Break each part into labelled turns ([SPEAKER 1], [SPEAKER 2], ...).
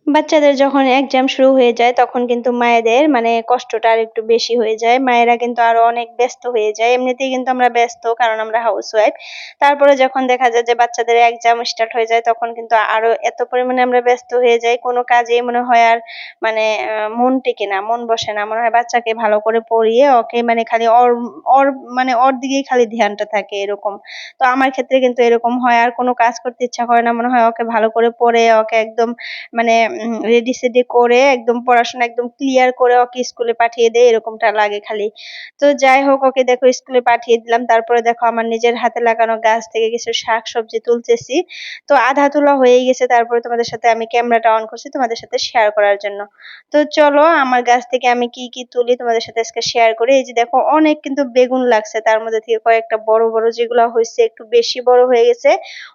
[SPEAKER 1] বাচ্চাদের যখন এক্সাম শুরু হয়ে যায় তখন কিন্তু মায়েদের মানে কষ্টটা আরেকটু বেশি হয়ে যায়। মায়েরা কিন্তু আরো অনেক ব্যস্ত হয়ে যায়। এমনিতেই কিন্তু আমরা ব্যস্ত কারণ আমরা হাউসওয়াইফ। তারপরে যখন দেখা যায় যে বাচ্চাদের এক্সাম স্টার্ট হয়ে যায় তখন কিন্তু আরো এত পরিমাণে আমরা ব্যস্ত হয়ে যাই কোনো কাজেই মনে হয় আর মানে মন টেকে না, মন বসে না। মনে হয় বাচ্চাকে ভালো করে পড়িয়ে ওকে মানে খালি ওর মানে ওর দিকেই খালি ধ্যানটা থাকে এরকম। তো আমার ক্ষেত্রে কিন্তু এরকম হয় আর কোনো কাজ করতে ইচ্ছা করে না। মনে হয় ওকে ভালো করে পড়ে ওকে একদম মানে রেডি-সেডি করে একদম পড়াশোনা একদম ক্লিয়ার করে ওকে স্কুলে পাঠিয়ে দেই এরকমটা লাগে খালি। তো যাই হোক ওকে দেখো স্কুলে পাঠিয়ে দিলাম। তারপরে দেখো আমার নিজের হাতে লাগানো গাছ থেকে কিছু শাকসবজি তুলতেছি। তো আধা তোলা হয়েই গেছে। তারপরে তোমাদের সাথে আমি ক্যামেরাটা অন করছি তোমাদের সাথে শেয়ার করার জন্য। তো চলো আমার গাছ থেকে আমি কি, কি তুলি তোমাদের সাথে আজকে শেয়ার করি। এই যে দেখো অনেক কিন্তু বেগুন লাগছে। তার মধ্যে থেকে কয়েকটা বড়, বড় যেগুলা হইছে একটু বেশি বড় হয়ে গেছে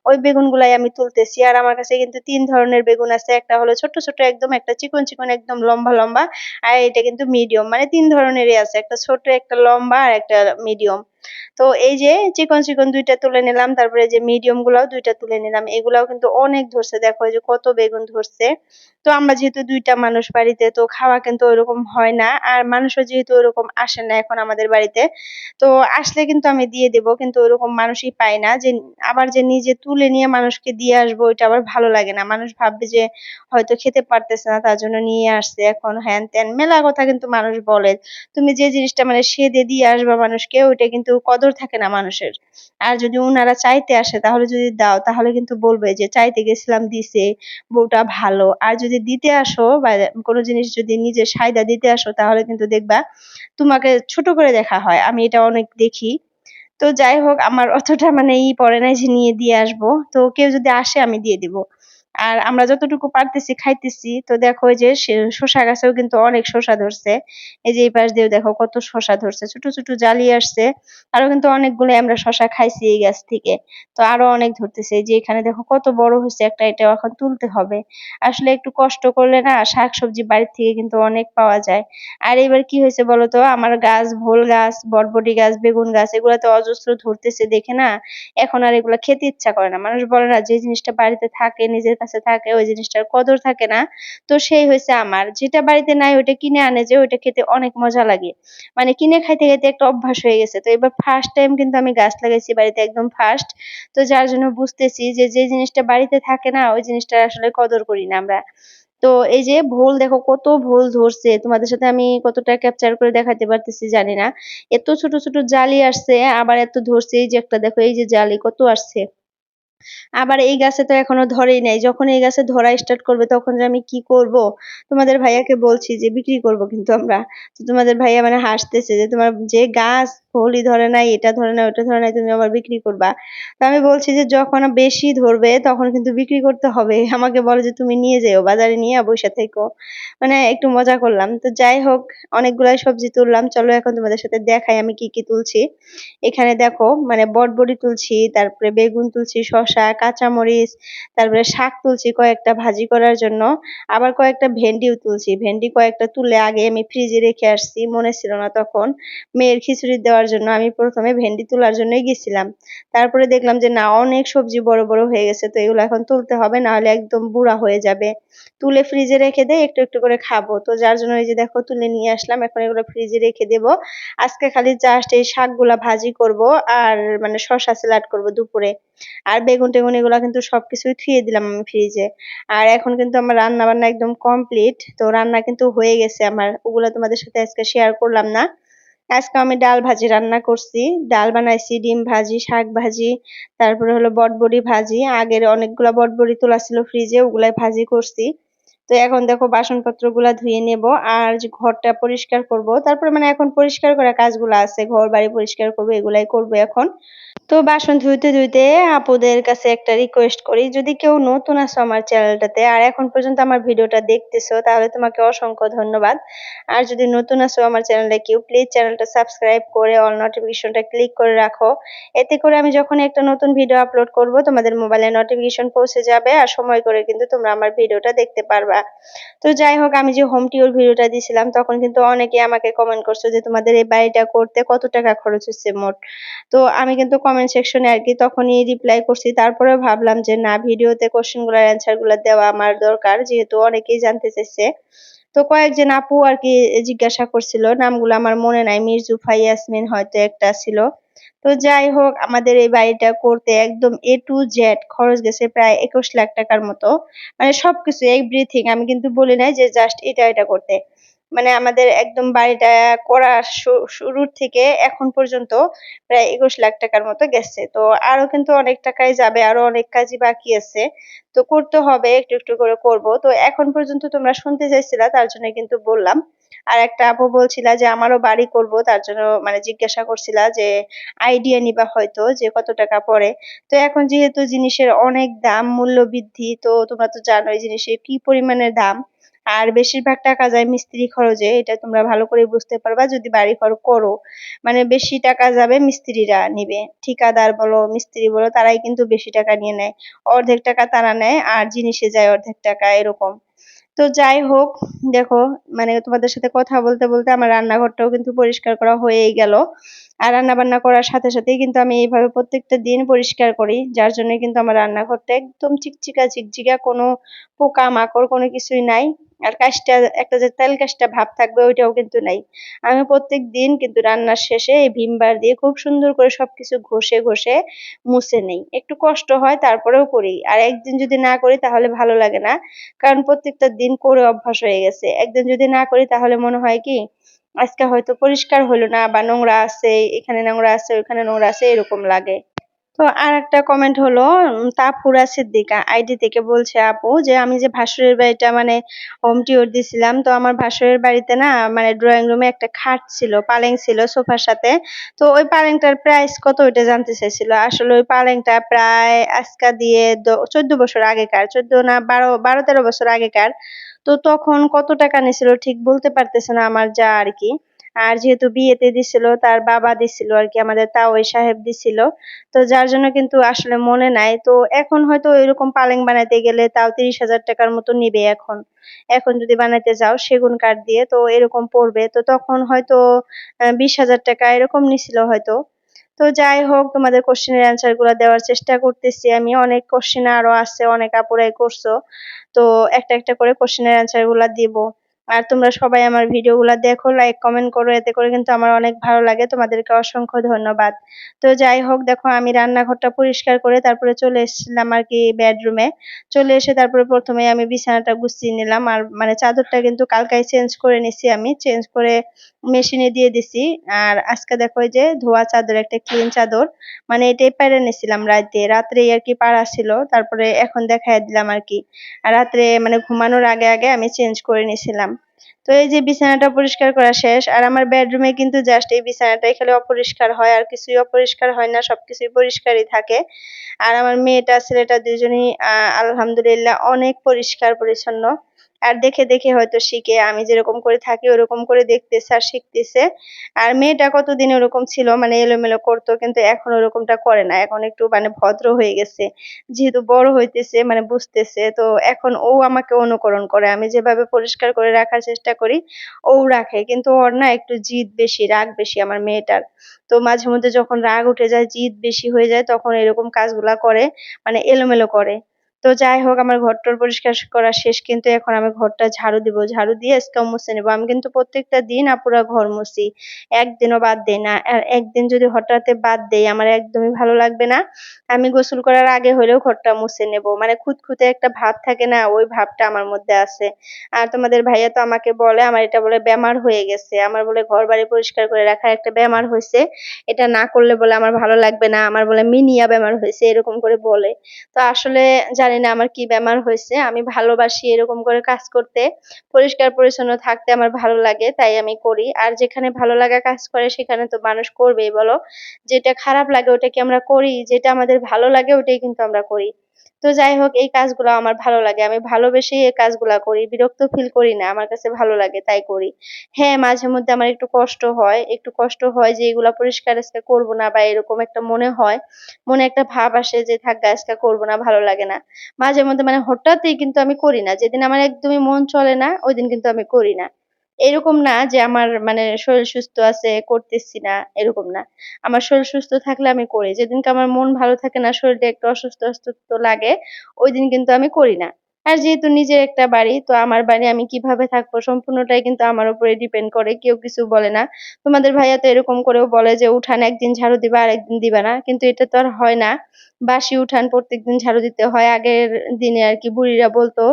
[SPEAKER 1] ওই বেগুনগুলাই আমি তুলতেছি। আর আমার কাছে কিন্তু ৩ ধরনের বেগুন আছে। একটা হলো ছোট, ছোট একদম, একটা চিকন, চিকন একদম লম্বা, লম্বা। আর এটা কিন্তু মিডিয়াম। মানে ৩ ধরনেরই আছে। একটা ছোট, একটা লম্বা আর একটা মিডিয়াম। তো এই যে চিকন, চিকন ২ টা তুলে নিলাম। তারপরে যে মিডিয়াম গুলাও ২ টা তুলে নিলাম। এগুলাও কিন্তু অনেক ধরছে। দেখো এই যে কত বেগুন ধরছে। তো আমরা যেহেতু ২ টা মানুষ বাড়িতে তো খাওয়া কিন্তু ওইরকম হয় না। আর মানুষও যেহেতু ওরকম আসে না এখন আমাদের বাড়িতে। তো আসলে কিন্তু আমি দিয়ে দেব। কিন্তু ওইরকম মানুষই পাই না যে আবার যে নিজে তুলে নিয়ে মানুষকে দিয়ে আসবো ওইটা আবার ভালো লাগে না। মানুষ ভাববে যে হয়তো খেতে পারতেছে না তার জন্য নিয়ে আসছে এখন হ্যান-ত্যান মেলা কথা কিন্তু মানুষ বলে। তুমি যে জিনিসটা মানে সেধে দিয়ে আসবা মানুষকে ওইটা কিন্তু কদর থাকে না মানুষের। আর যদি উনারা চাইতে আসে তাহলে যদি দাও তাহলে কিন্তু বলবে যে চাইতে গেছিলাম দিছে, বউটা ভালো। আর যদি দিতে আসো বা কোনো জিনিস যদি নিজের সায়দা দিতে আসো তাহলে কিন্তু দেখবা তোমাকে ছোট করে দেখা হয়। আমি এটা অনেক দেখি। তো যাই হোক আমার অতটা মানে পড়ে নাই যে নিয়ে দিয়ে আসবো। তো কেউ যদি আসে আমি দিয়ে দিব। আর আমরা যতটুকু পারতেছি খাইতেছি। তো দেখো এই যে শসা গাছেও কিন্তু অনেক শসা ধরছে। এই যে এই পাশ দিয়েও দেখো কত শসা ধরছে। ছোট, ছোট জালি আসছে। আরো কিন্তু অনেকগুলো আমরা শসা খাইছি এই গাছ থেকে। তো আরো অনেক ধরতেছে। এই যে এখানে দেখো কত বড় হইছে একটা এটাও এখন তুলতে হবে। আসলে একটু কষ্ট করলে না শাকসবজি বাড়ির থেকে কিন্তু অনেক পাওয়া যায়। আর এবার কি হয়েছে বলতো আমার গাছ ভোল গাছ, বরবটি গাছ, বেগুন গাছ এগুলাতে অজস্র ধরতেছে দেখে না এখন আর এগুলা খেতে ইচ্ছা করে না। মানুষ বলে না যে জিনিসটা বাড়িতে থাকে নিজের কাছে থাকে ওই জিনিসটার কদর থাকে না। তো সেই হয়েছে আমার যেটা বাড়িতে নাই ওইটা কিনে আনে যে ওইটা খেতে অনেক মজা লাগে। মানে কিনে খাইতে খাইতে একটা অভ্যাস হয়ে গেছে। তো এবার ফার্স্ট টাইম কিন্তু আমি গাছ লাগাইছি বাড়িতে একদম ফার্স্ট। তো যার জন্য বুঝতেছি যে যে জিনিসটা বাড়িতে থাকে না ওই জিনিসটার আসলে কদর করি না আমরা। তো এই যে ভোল দেখো কত ভোল ধরছে তোমাদের সাথে আমি কতটা ক্যাপচার করে দেখাতে পারতেছি জানি না। এত ছোট ছোট জালি আসছে আবার এত ধরছে এই যে একটা দেখো এই যে জালি কত আসছে। আবার এই গাছে তো এখনো ধরেই নাই। যখন এই গাছে ধরা স্টার্ট করবে তখন যে আমি কি করব? তোমাদের ভাইয়াকে বলছি যে বিক্রি করব কিন্তু আমরা। তো তোমাদের ভাইয়া মানে হাসতেছে যে তোমার যে গাছ ফলই ধরে নাই, এটা ধরে নাই, ওটা ধরে নাই তুমি আবার বিক্রি করবা। তো আমি বলছি যে যখন বেশি ধরবে তখন কিন্তু বিক্রি করতে হবে। আমাকে বলে যে তুমি নিয়ে যেও বাজারে নিয়ে বইসা থেকো। মানে একটু মজা করলাম। তো যাই হোক অনেকগুলাই সবজি তুললাম। চলো এখন তোমাদের সাথে দেখাই আমি কি, কি তুলছি। এখানে দেখো মানে বটবডি তুলছি, তারপরে বেগুন তুলছি, শসা, কাঁচামরিচ, তারপরে শাক তুলছি কয়েকটা ভাজি করার জন্য। আবার কয়েকটা ভেন্ডিও তুলছি। ভেন্ডি কয়েকটা তুলে আগে আমি ফ্রিজে রেখে আসছি। মনে ছিল না তখন। মেয়ের খিচুড়ি দেওয়ার জন্য আমি ১ম এ ভেন্ডি তোলার জন্যই গেছিলাম। তারপরে দেখলাম যে না অনেক সবজি বড়, বড় হয়ে গেছে। তো এগুলো এখন তুলতে হবে না হলে একদম বুড়া হয়ে যাবে। তুলে ফ্রিজে রেখে দেই একটু, একটু করে খাবো। তো যার জন্য এই যে দেখো তুলে নিয়ে আসলাম। এখন এগুলো ফ্রিজে রেখে দেব। আজকে খালি জাস্ট এই শাকগুলা ভাজি করব আর মানে শসা স্যালাড করব দুপুরে। আর বেগুন-টেগুন এগুলা কিন্তু সবকিছুই থুয়ে দিলাম আমি ফ্রিজে। আর এখন কিন্তু আমার রান্না-বান্না একদম কমপ্লিট। তো রান্না কিন্তু হয়ে গেছে আমার। ওগুলা তোমাদের সাথে আজকে শেয়ার করলাম না। আজকে আমি ডাল ভাজি রান্না করছি। ডাল বানাইছি, ডিম ভাজি, শাক ভাজি, তারপরে হলো বটবডি ভাজি। আগের অনেকগুলা বটবডি তোলা ছিল ফ্রিজে ওগুলাই ভাজি করছি। তো এখন দেখো বাসনপত্রগুলা ধুয়ে নেব আর যে ঘরটা পরিষ্কার করব। তারপরে মানে এখন পরিষ্কার করার কাজগুলা আছে। ঘর বাড়ি পরিষ্কার করব এগুলাই করব এখন। তো বাসন ধুইতে ধুইতে আপুদের কাছে একটা রিকোয়েস্ট করি যদি কেউ নতুন আছো আমার চ্যানেলটাতে আর এখন পর্যন্ত আমার ভিডিওটা দেখতেছো তাহলে তোমাকে অসংখ্য ধন্যবাদ। আর যদি নতুন আছো আমার চ্যানেলে কেউ প্লিজ চ্যানেলটা সাবস্ক্রাইব করে অল নোটিফিকেশনটা ক্লিক করে রাখো। এতে করে আমি যখন একটা নতুন ভিডিও আপলোড করব তোমাদের মোবাইলে নোটিফিকেশন পৌঁছে যাবে আর সময় করে কিন্তু তোমরা আমার ভিডিওটা দেখতে পারবা। তো যাই হোক আমি যে হোম ট্যুর ভিডিওটা দিছিলাম তখন কিন্তু অনেকে আমাকে কমেন্ট করছো যে তোমাদের এই বাড়িটা করতে কত টাকা খরচ হচ্ছে মোট। তো আমি কিন্তু কমেন্ট কমেন্ট সেকশনে আর কি তখনই রিপ্লাই করছি। তারপরে ভাবলাম যে না, ভিডিওতে কোশ্চেনগুলোর অ্যান্সার গুলো দেওয়া আমার দরকার, যেহেতু অনেকেই জানতে চাইছে। তো কয়েকজন আপু আর কি জিজ্ঞাসা করছিল, নামগুলো আমার মনে নাই, মির্জুফা, ইয়াসমিন হয়তো একটা ছিল। তো যাই হোক, আমাদের এই বাড়িটা করতে একদম এ টু জেড খরচ গেছে প্রায় 21 লাখ টাকার মতো। মানে সবকিছু এভরিথিং, আমি কিন্তু বলি নাই যে জাস্ট এটা এটা করতে। মানে আমাদের একদম বাড়িটা করা শুরুর থেকে এখন পর্যন্ত প্রায় 21 লাখ টাকার মতো গেছে। তো আরো কিন্তু অনেক টাকাই যাবে, আরো অনেক কাজই বাকি আছে। তো করতে হবে, একটু একটু করে করব। তো এখন পর্যন্ত তোমরা শুনতে চাইছিলা, তার জন্য কিন্তু বললাম। আর একটা আপু বলছিলা যে আমারও বাড়ি করব, তার জন্য মানে জিজ্ঞাসা করছিলা যে আইডিয়া নিবা হয়তো যে কত টাকা পড়ে। তো এখন যেহেতু জিনিসের অনেক দাম, মূল্য বৃদ্ধি, তো তোমরা তো জানোই জিনিসের কি পরিমাণের দাম। আর বেশিরভাগ টাকা যায় মিস্ত্রি খরচে, এটা তোমরা ভালো করে বুঝতে পারবা যদি বাড়ি ঘর করো। মানে বেশি টাকা যাবে মিস্ত্রিরা নিবে, ঠিকাদার বলো মিস্ত্রি বলো, তারাই কিন্তু বেশি টাকা নিয়ে নেয়। অর্ধেক টাকা তারা নেয় আর জিনিসে যায় অর্ধেক টাকা, এরকম। তো যাই হোক, দেখো, মানে তোমাদের সাথে কথা বলতে বলতে আমার রান্নাঘরটাও কিন্তু পরিষ্কার করা হয়েই গেল। আর রান্না বান্না করার সাথে সাথেই কিন্তু আমি এইভাবে প্রত্যেকটা দিন পরিষ্কার করি, যার জন্য কিন্তু আমার রান্নাঘরটা একদম চিকচিকা চিকচিকা, কোনো পোকা মাকড় কোনো কিছুই নাই। আর কাশটা, একটা যে তেল কাশটা ভাব থাকবে ওইটাও কিন্তু নাই। আমি প্রত্যেক দিন কিন্তু রান্নার শেষে এই ভিম বার দিয়ে খুব সুন্দর করে সবকিছু ঘষে ঘষে মুছে নেই। একটু কষ্ট হয়, তারপরেও করি। আর একদিন যদি না করি তাহলে ভালো লাগে না, কারণ প্রত্যেকটা দিন করে অভ্যাস হয়ে গেছে। একদিন যদি না করি তাহলে মনে হয় কি আজকে হয়তো পরিষ্কার হলো না, বা নোংরা আছে, এখানে নোংরা আছে ওইখানে নোংরা আছে, এরকম লাগে। তো আর একটা কমেন্ট হলো, তাফুরা সিদ্দিকা আইডি থেকে বলছে আপু যে আমি যে ভাসুরের বাড়িটা মানে হোম টিউর দিছিলাম, তো আমার ভাসুরের বাড়িতে না মানে ড্রয়িং রুমে একটা খাট ছিল, পালেং ছিল সোফার সাথে। তো ওই পালেংটার প্রাইস কত ওইটা জানতে চাইছিল। আসলে ওই পালেংটা প্রায় আজকা দিয়ে 14 বছর আগেকার, 14 না 12 13 বছর আগেকার। তো তখন কত টাকা নিছিল ঠিক বলতে পারতেছে না আমার যা আর কি। আর যেহেতু বিয়েতে দিছিল, তার বাবা দিছিল আর কি, আমাদের তাওই সাহেব দিছিল। তো যার জন্য কিন্তু আসলে মনে নাই। তো এখন হয়তো এরকম পালেং বানাইতে গেলে তাও 30,000 টাকার মতো নিবে এখন। এখন যদি বানাইতে যাও সেগুন কাঠ দিয়ে, তো এরকম পড়বে। তো তখন হয়তো 20,000 টাকা এরকম নিছিল হয়তো। তো যাই হোক, তোমাদের কোশ্চেনের অ্যান্সার গুলা দেওয়ার চেষ্টা করতেছি আমি। অনেক কোশ্চেন আরো আছে, অনেক আপুরাই করছো। তো একটা একটা করে কোশ্চেনের অ্যান্সার গুলা দিব। আর তোমরা সবাই আমার ভিডিও গুলা দেখো, লাইক কমেন্ট করো, এতে করে কিন্তু আমার অনেক ভালো লাগে। তোমাদেরকে অসংখ্য ধন্যবাদ। তো যাই হোক, দেখো আমি রান্নাঘরটা পরিষ্কার করে তারপরে চলে এসেছিলাম আর কি বেডরুমে। চলে এসে তারপরে প্রথমে আমি বিছানাটা গুছিয়ে নিলাম, আর মানে চাদরটা কিন্তু কালকাই চেঞ্জ করে নিছি, আমি চেঞ্জ করে মেশিনে দিয়ে দিছি। আর আজকে দেখো এই যে ধোয়া চাদর, একটা ক্লিন চাদর, মানে এটাই পেরে নিছিলাম রাত্রেই আর কি পাড়া ছিল, তারপরে এখন দেখাই দিলাম আর কি। আর রাত্রে মানে ঘুমানোর আগে আগে আমি চেঞ্জ করে নিছিলাম। তো এই যে বিছানাটা পরিষ্কার করা শেষ। আর আমার বেডরুমে কিন্তু জাস্ট এই বিছানাটাই খালি অপরিষ্কার হয়, আর কিছুই অপরিষ্কার হয় না, সবকিছুই পরিষ্কারই থাকে। আর আমার মেয়েটা ছেলেটা দুজনেই আলহামদুলিল্লাহ অনেক পরিষ্কার পরিচ্ছন্ন। আর দেখে দেখে হয়তো শিখে, আমি যেরকম করে থাকি ওরকম করে দেখতেছে আর শিখতেছে। আর মেয়েটা কতদিন ওরকম ছিল, মানে এলোমেলো করতো, কিন্তু এখন ওরকমটা করে না, এখন একটু মানে ভদ্র হয়ে গেছে। যেহেতু বড় হইতেছে মানে বুঝতেছে, তো এখন ও আমাকে অনুকরণ করে। আমি যেভাবে পরিষ্কার করে রাখার চেষ্টা করি ও রাখে, কিন্তু ওর না একটু জিদ বেশি, রাগ বেশি আমার মেয়েটার। তো মাঝে মধ্যে যখন রাগ উঠে যায়, জিদ বেশি হয়ে যায়, তখন এরকম কাজগুলা করে, মানে এলোমেলো করে। তো যাই হোক, আমার ঘরটর পরিষ্কার করা শেষ, কিন্তু এখন আমি ঘরটা ঝাড়ু দিব, ঝাড়ু দিয়ে আজকে মুছে নেবো। আমি কিন্তু প্রত্যেকটা দিন আপুরা ঘর মুছি, একদিনও বাদ দেই না। আর একদিন যদি হঠাৎ বাদ দেই আমার একদমই ভালো লাগবে না। আমি গোসল করার আগে হলেও ঘরটা মুছে নেব, মানে খুঁতখুঁতে একটা ভাব থাকে না, ওই ভাবটা আমার মধ্যে আছে। আর তোমাদের ভাইয়া তো আমাকে বলে, আমার এটা বলে ব্যামার হয়ে গেছে, আমার বলে ঘর বাড়ি পরিষ্কার করে রাখার একটা ব্যামার হয়েছে, এটা না করলে বলে আমার ভালো লাগবে না, আমার বলে মিনিয়া ব্যামার হয়েছে, এরকম করে বলে। তো আসলে জানি না আমার কি ব্যামার হয়েছে, আমি ভালোবাসি এরকম করে কাজ করতে, পরিষ্কার পরিচ্ছন্ন থাকতে আমার ভালো লাগে, তাই আমি করি। আর যেখানে ভালো লাগা কাজ করে সেখানে তো মানুষ করবেই বলো। যেটা খারাপ লাগে ওটা কি আমরা করি? যেটা আমাদের ভালো লাগে ওটাই কিন্তু আমরা করি। তো যাই হোক, এই কাজগুলো আমার ভালো লাগে, আমি ভালোবেসেই এই কাজগুলা করি, বিরক্ত ফিল করি না, আমার কাছে ভালো লাগে তাই করি। হ্যাঁ, মাঝে মধ্যে আমার একটু কষ্ট হয়, একটু কষ্ট হয় যে এগুলা পরিষ্কার আজকে করবো না, বা এরকম একটা মনে হয়, মনে একটা ভাব আসে যে থাক আজকে করবো না, ভালো লাগে না। মাঝে মধ্যে মানে হঠাৎই কিন্তু আমি করি না, যেদিন আমার একদমই মন চলে না ওই দিন কিন্তু আমি করি না। এরকম না যে আমার মানে শরীর সুস্থ আছে করতেছি না, এরকম না। আমার শরীর সুস্থ থাকলে আমি করি। যেদিনকে আমার মন ভালো থাকে না, শরীরটা একটু অসুস্থ, অসুস্থ লাগে, ওইদিন কিন্তু আমি করি না। আর যেহেতু নিজের একটা বাড়ি, তো আমার বাড়ি আমি কিভাবে থাকবো সম্পূর্ণটাই কিন্তু আমার উপরে ডিপেন্ড করে। কেউ কিছু বলে না। তোমাদের ভাইয়া তো এরকম করেও বলে যে উঠান একদিন ঝাড়ু দিবা আরেকদিন দিবা না। কিন্তু এটা তো আর হয় না। বাসি উঠান প্রত্যেকদিন ঝাড়ু দিতে হয়। আগের দিনে আরকি বুড়িরা বলতো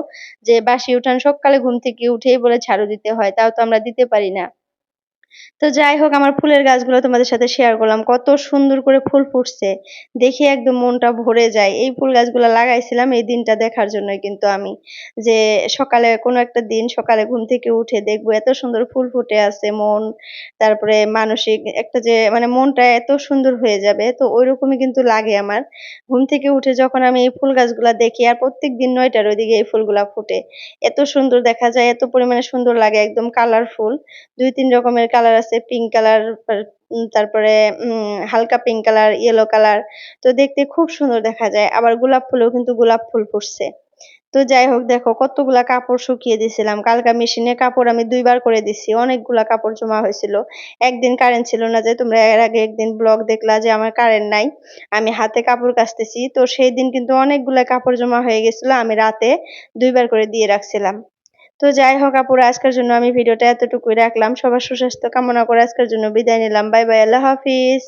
[SPEAKER 1] যে বাসি উঠান সকালে ঘুম থেকে উঠেই বলে ঝাড়ু দিতে হয়। তাও তো আমরা দিতে পারি না। তো যাই হোক আমার ফুলের গাছগুলো তোমাদের সাথে শেয়ার করলাম। কত সুন্দর করে ফুল ফুটছে। দেখে একদম মনটা ভরে যায়। এই ফুল গাছগুলো লাগাইছিলাম এই দিনটা দেখার জন্যই কিন্তু আমি। যে সকালে কোনো একটা দিন সকালে ঘুম থেকে উঠে দেখবো এত সুন্দর ফুল ফুটে আছে তারপরে মানসিক একটা যে মানে মনটা এত সুন্দর হয়ে যাবে। তো ঐরকমই কিন্তু লাগে আমার। ঘুম থেকে উঠে যখন আমি এই ফুল গাছগুলা দেখি আর প্রত্যেকদিন ৯ টার ওইদিকে এই ফুলগুলা ফুটে। এত সুন্দর দেখা যায়, এত পরিমাণে সুন্দর লাগে একদম কালারফুল। ২-৩ রকমের কালার আছে। পিঙ্ক কালার তারপরে হালকা পিঙ্ক কালার, ইয়েলো কালার। তো দেখতে খুব সুন্দর দেখা যায়। আবার গোলাপ ফুলেও কিন্তু গোলাপ ফুল ফুটছে। তো যাই হোক দেখো কতগুলা কাপড় শুকিয়ে দিছিলাম। কালকা মেশিনে কাপড় আমি ২ বার করে দিছি। অনেকগুলা কাপড় জমা হয়েছিল। একদিন কারেন্ট ছিল না যে তোমরা এর আগে একদিন ব্লগ দেখলা যে আমার কারেন্ট নাই। আমি হাতে কাপড় কাচতেছি। তো সেই দিন কিন্তু অনেকগুলা কাপড় জমা হয়ে গেছিল। আমি রাতে ২ বার করে দিয়ে রাখছিলাম। তো যাই হোক আপুরা আজকের জন্য আমি ভিডিওটা এতটুকুই রাখলাম। সবার সুস্বাস্থ্য কামনা করে আজকের জন্য বিদায় নিলাম। বাই বাই, আল্লাহ হাফিজ।